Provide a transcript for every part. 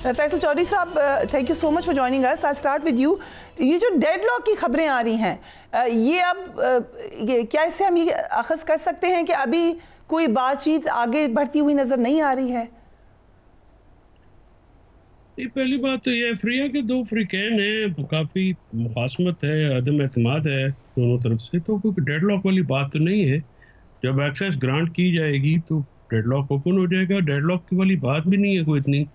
फैसल चौधरी साहब, thank you so much for joining us. I start with you. ये जो deadlock की खबरें आ रही हैं, ये अब क्या इससे हम ये अखज़ कर सकते हैं कि अभी कोई बातचीत आगे बढ़ती हुई नजर नहीं आ रही है? पहली बात तो ये अफ्रीका के दो फ्रीकैन हैं, काफ़ी मुखासमत है, अदम एतमाद है दोनों तरफ से, तो कोई डेडलॉक वाली बात तो नहीं है। जब एक्सेस ग्रांट की जाएगी तो डेडलॉक ओपन हो जाएगा। डेडलॉक की वाली बात भी नहीं है, कोई इतनी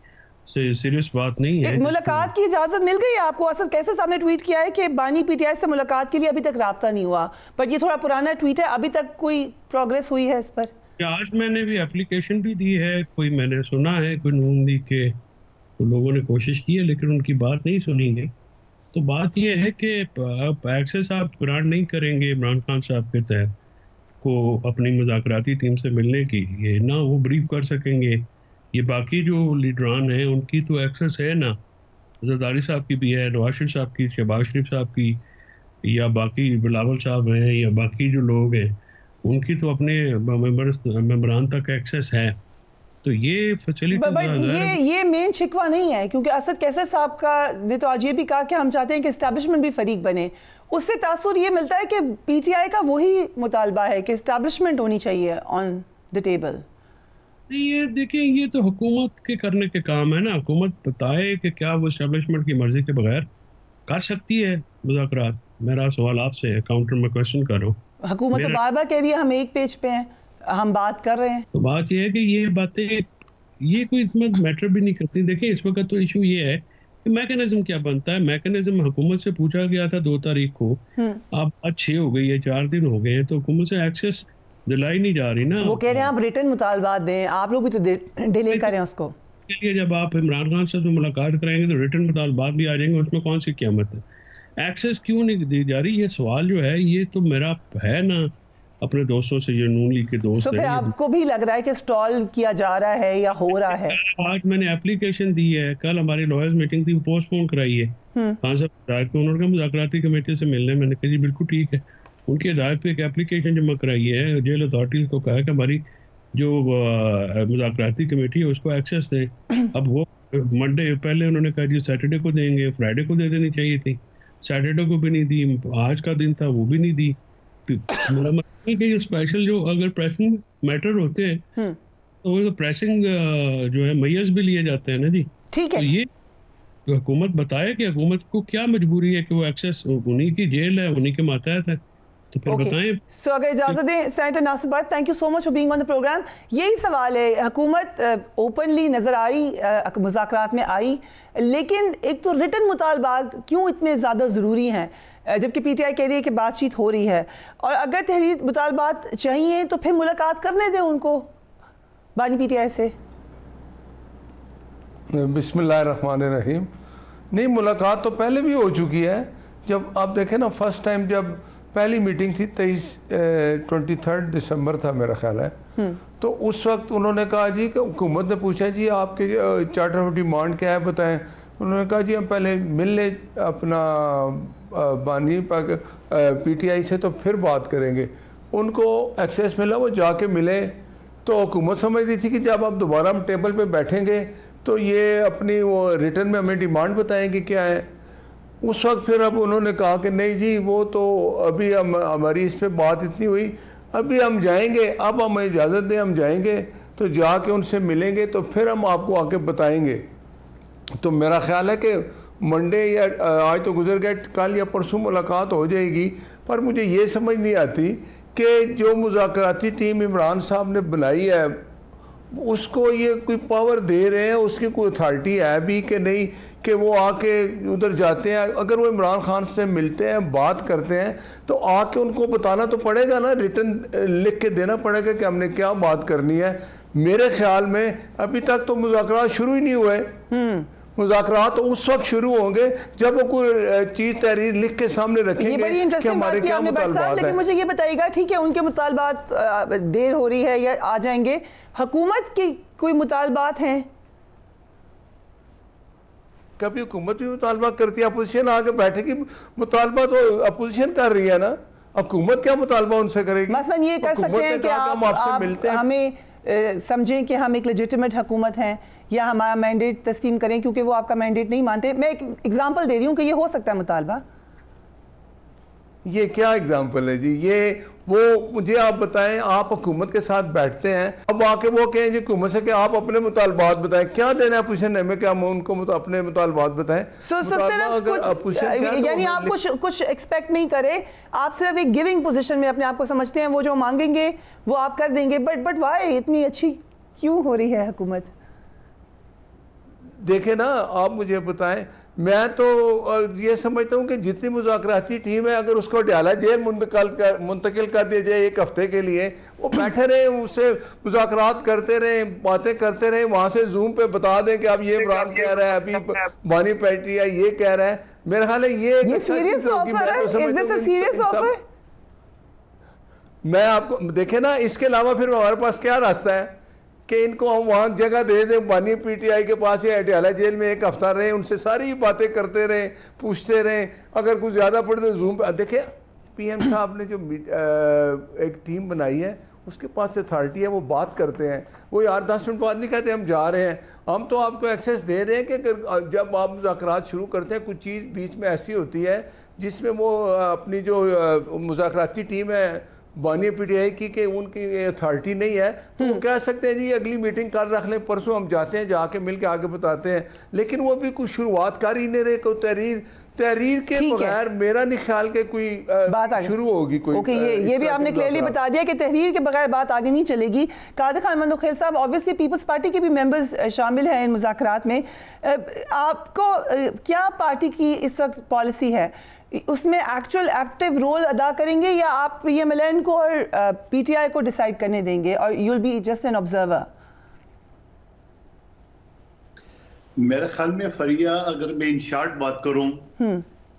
सीरियस बात नहीं है। मुलाकात की इजाजत मिल गई आपको? असद कैसे साहब ने ट्वीट किया है कि बानी पीटीआई से मुलाकात के लिए अभी तक राब्ता नहीं हुआ, बट ये थोड़ा पुराना ट्वीट है, अभी तक कोई प्रोग्रेस हुई है इस पर? आज मैंने भी एप्लीकेशन भी दी है, कोई मैंने सुना है कोई नून लीग के तो लोगों ने कोशिश की है लेकिन उनकी बात नहीं सुनी गई। तो बात यह है कि एक्सेस आप ग्रांट नहीं करेंगे इमरान खान साहब के तहत को अपनी मुज़ाकराती टीम से मिलने के लिए, ना वो ब्रीफ कर सकेंगे। ये बाकी जो लीडरान हैं उनकी तो एक्सेस है ना, जरदारी साहब की भी है, नवाज शरीफ साहब की, शहबाज शरीफ साहब की, या बाकी बिलावल साहब हैं, या बाकी जो लोग हैं उनकी तो अपने मेंबरान तक एक्सेस है। तो ये फैसिलिटी ये मेन शिकवा नहीं है, क्योंकि असद कैसर साहब का ने तो आज ये भी कहा कि हम चाहते हैं कि एस्टैब्लिशमेंट भी फरीक बने। उससे तासुर ये मिलता है कि पीटीआई का वही मुतालबा है कि एस्टैब्लिशमेंट होनी चाहिए ऑन द टेबल। ये देखिए, ये तो हुकूमत के करने के काम है ना। हुकूमत बताए कि क्या वो एस्टैब्लिशमेंट की मर्जी के बगैर कर सकती है मुज़ाकरात। मेरा सवाल आपसे काउंटर में क्वेश्चन कर रहा हूँ। हुकूमत तो बार बार कह रही है हम एक पेज पे हैं, हम बात कर रहे हैं। तो बात यह है कि ये बातें ये कोई इतना मैटर भी नहीं करती। देखिए इस वक्त तो इशू ये है कि मैकेनिज्म क्या बनता है। मैकेनिज्म हुकूमत से पूछा गया था 2 तारीख को, अब आज 6 हो गई है, 4 दिन हो गए हैं, तो हुकूमत से एक्सेस दिलाई नहीं जा रही ना। वो कह रहे हैं आप रिटन मुतालबात दें, आप लोग भी तो डिले करें उसको। के लिए जब आप इमरान खान से मुलाकात कराएंगे तो रिटन मुतालबात भी आ जाएंगे, उसमें कौन सी क़यामत है। एक्सेस क्यों नहीं दी जा रही, ये सवाल जो है ये तो मेरा है ना अपने दोस्तों से, ये नून लीग के दोस्त हैं। आपको भी लग रहा है कि स्टॉल किया जा रहा है या हो रहा है? आज मैंने एप्लीकेशन दी है, कल हमारी लॉयर्स मीटिंग थी, पोस्टपोन कराई है। खान साहब को उन्होंने मुज़ाकराती कमेटी से मिलने, मैंने कहा जी बिल्कुल ठीक है। उनकी हिदायत पे एक एप्लीकेशन जमा कराई है, जेल अथॉरिटीज़ को कहा कि हमारी जो मुज़ाकराती कमेटी है उसको एक्सेस दें। अब वो मंडे पहले उन्होंने कहा जी सैटरडे को देंगे, फ्राइडे को दे देनी चाहिए थी, सैटरडे को भी नहीं दी, आज का दिन था वो भी नहीं दी। मेरा मतलब है कि ये स्पेशल जो अगर प्रेसिंग मैटर होते हैं तो वो प्रेसिंग जो है मैयर्स भी लिए जाते हैं ना जी। ठीक है, तो ये हुकूमत बताए कि हुकूमत को क्या मजबूरी है कि वो एक्सेस, उन्हीं की जेल है, उन्हीं के मातहत है, तो फिर बताएं। सो अगर इजाजत दें senator Nasir Bhatt, thank you so much for being on the program. यही सवाल है, हुकूमत ओपनली नजर आई मुज़ाकरात में आई, लेकिन एक तो रिटन मुतालबात क्यों इतने ज़्यादा ज़रूरी हैं, जबकि पीटीआई कह रही है कि बातचीत हो रही है। और अगर तहरीर मुतालबात चाहिए तो फिर मुलाकात करने दें उनको बानी पीटीआई से। बिस्मिल्लाहिर्रहमानिर्रहीम। नहीं, मुलाकात तो पहले भी हो चुकी है। जब आप देखें ना, फर्स्ट टाइम जब पहली मीटिंग थी 23 दिसंबर था मेरा ख्याल है, तो उस वक्त उन्होंने कहा जी कि हुकूमत ने पूछा जी आपके चार्टर ऑफ डिमांड क्या है बताएं। उन्होंने कहा जी हम पहले मिल ले अपना बानी पीटीआई से तो फिर बात करेंगे। उनको एक्सेस मिला, वो जाके मिले, तो हुकूमत समझ रही थी कि जब आप दोबारा हम टेबल पे बैठेंगे तो ये अपनी वो रिटर्न में हमें डिमांड बताएंगे क्या है। उस वक्त फिर अब उन्होंने कहा कि नहीं जी वो तो अभी हमारी इस पर बात इतनी हुई, अभी हम जाएंगे, अब हमें इजाज़त दें, हम जाएंगे तो जाके उनसे मिलेंगे तो फिर हम आपको आके बताएंगे। तो मेरा ख्याल है कि मंडे या आज तो गुजर गए, कल या परसों मुलाकात हो जाएगी। पर मुझे ये समझ नहीं आती कि जो मुज़ाकराती टीम इमरान साहब ने बनाई है उसको ये कोई पावर दे रहे हैं, उसकी कोई अथॉरिटी है भी कि नहीं कि वो आके उधर जाते हैं। अगर वो इमरान खान से मिलते हैं, बात करते हैं, तो आके उनको बताना तो पड़ेगा ना, रिटर्न लिख के देना पड़ेगा कि हमने क्या बात करनी है। मेरे ख्याल में अभी तक तो मुज़ाकरात शुरू ही नहीं हुए। मुज़ाकरात तो उस वक्त शुरू होंगे जब वो कोई चीज तहरीर लिख के सामने रखेंगे। ये बड़ी इंटरेस्टिंग बात की आपने भाई साहब, लेकिन मुझे ये बताइएगा, ठीक है उनके मुतालबात देर हो रही है या आ जाएंगे, हुकूमत की कोई मुतालबात हैं? कभी हुकूमत भी मुतालबा करती है, अपोजिशन आके बैठेगी, मुतालबा तो अपोजिशन कर रही है ना, हुकूमत क्या मुतालबा उनसे करेगी? मसलन ये कर सकते हैं कि आप मिलते हैं, हमें समझें कि हम एक लेजिटिमेट हुकूमत हैं, या हमारा मैंडेट तस्लीम करें क्योंकि वो आपका मैंडेट नहीं मानते। मैं एक एग्जांपल दे रही हूँ कि ये हो सकता है मुतालबा। ये क्या एग्जाम्पल है जी? ये वो मुझे आप बताएं, आप हुकूमत के साथ बैठते हैं, अब आके वो कहें जी हुकूमत से कि आप अपने मुतालबात बताएं, क्या देना है पूछने में, क्या हम उनको अपने मुतालबात बताएं? यानी आप कुछ एक्सपेक्ट नहीं करें, आप सिर्फ एक गिविंग पोजीशन में अपने आप को समझते हैं, वो जो मांगेंगे वो आप कर देंगे। बट वाई इतनी अच्छी क्यों हो रही है हुकूमत? देखे ना, आप मुझे बताएं, मैं तो ये समझता हूँ कि जितनी मुज़ाकराती टीम है, अगर उसको अडयाला जेल मुंतकिल कर दिया जाए एक हफ्ते के लिए, वो बैठे रहे, उससे मुज़ाकरात करते रहे, बातें करते रहे, वहाँ से जूम पे बता दें कि अब ये इमरान कह रहा है, अभी बानी पैटी है ये कह रहा है। मेरा ख्याल है ये सीरियस ऑफर है। Is this a serious offer? मैं आपको देखे ना, इसके अलावा फिर हमारे पास क्या रास्ता है कि इनको हम वहां जगह दे दें, बानी पीटीआई के पास या अडयाला जेल में एक हफ्ता रहे, उनसे सारी बातें करते रहे, पूछते रहे, अगर कुछ ज्यादा पड़े तो जूम पे। देखिए पीएम साहब ने जो एक टीम बनाई है, उसके पास अथॉरिटी है, वो बात करते हैं, वो यार 10 मिनट बाद नहीं कहते हम जा रहे हैं। हम तो आपको एक्सेस दे रहे हैं कि जब आप मुज़ाकरात शुरू करते हैं, कुछ चीज़ बीच में ऐसी होती है जिसमें वो अपनी जो मुज़ाकराती टीम है बानी पीटीआई की कि उनकी अथॉरिटी नहीं है, तो वो कह सकते हैं जी अगली मीटिंग कल रख लें, परसों हम जाते हैं, जाके मिल के आगे बताते हैं। लेकिन वो भी कुछ शुरुआत कर ही नहीं रहे, कोई तहरीर के बगैर मेरा नहीं ख्याल के कोई बात शुरू होगी कोई। ओके, ये भी आपने क्लियरली बता दिया कि तहरीर के बगैर बात आगे नहीं चलेगी। कादर खान मंदोखेल साहब, ऑब्वियसली पीपल्स पार्टी के भी मेंबर्स शामिल हैं इन मुज़ाकरात में, आपको क्या पार्टी की इस वक्त पॉलिसी है, उसमें एक्चुअल एक्टिव रोल अदा करेंगे या आप पीएमएलएन को और पीटीआई को डिसाइड करने देंगे और you will be just an observer? मेरे ख्याल में फरिया, अगर मैं इन शॉर्ट बात करूं,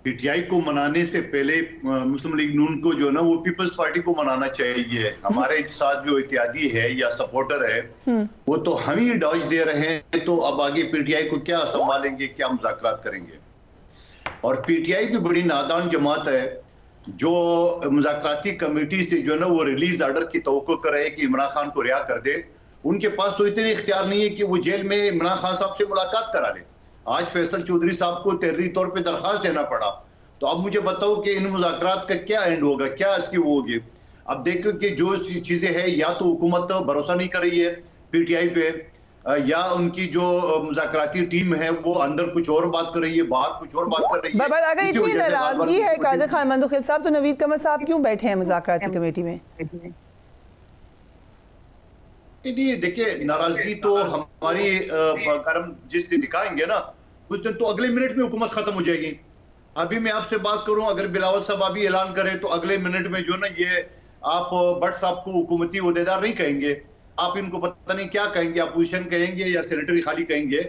पीटीआई को मनाने से पहले मुस्लिम लीग नून को जो ना वो पीपल्स पार्टी को मनाना चाहिए। हमारे साथ जो इत्यादी है या सपोर्टर है वो तो हम ही डॉज दे रहे हैं, तो अब आगे पीटीआई को क्या संभालेंगे, क्या मुज़ाकरात करेंगे? और पीटीआई भी बड़ी नादान जमात है जो मुज़ाकराती कमेटी से जो ना वो रिलीज ऑर्डर की तवक्को कर रहे हैं कि इमरान खान को रिहा कर दे। उनके पास तो इतने इख्तियार नहीं है कि वो जेल में इमरान खान साहब से मुलाकात करा ले। आज फैसल चौधरी साहब को तहरीरी तौर पे दरखास्त देना पड़ा। तो अब मुझे बताओ कि इन मुज़ाकरात का क्या एंड होगा, क्या इसकी वो होगी? अब देखो कि जो चीजें हैं, या तो हुकूमत भरोसा नहीं कर रही है पीटीआई पे, या उनकी जो मुज़ाकराती टीम है वो अंदर कुछ और बात कर रही है, बाहर कुछ और बात कर रही है। अगर इतनी नाराजगी है कादर खान मंदोखेल साहब, तो नवीद कमर साहब क्यों बैठे हैं मुज़ाकराती कमेटी में? नहीं, देखिए नाराजगी तो हमारी अगर हम जिस दिन दिखाएंगे ना उस दिन तो अगले मिनट में हुकूमत खत्म हो जाएगी। अभी मैं आपसे बात करूं, अगर बिलावल साहब अभी ऐलान करें तो अगले मिनट में जो ना ये आप भट्ट साहब को हुकूमती ओहदेदार नहीं कहेंगे, आप इनको पता नहीं क्या कहेंगे, अपोजिशन कहेंगे या सेनेटरी खाली कहेंगे।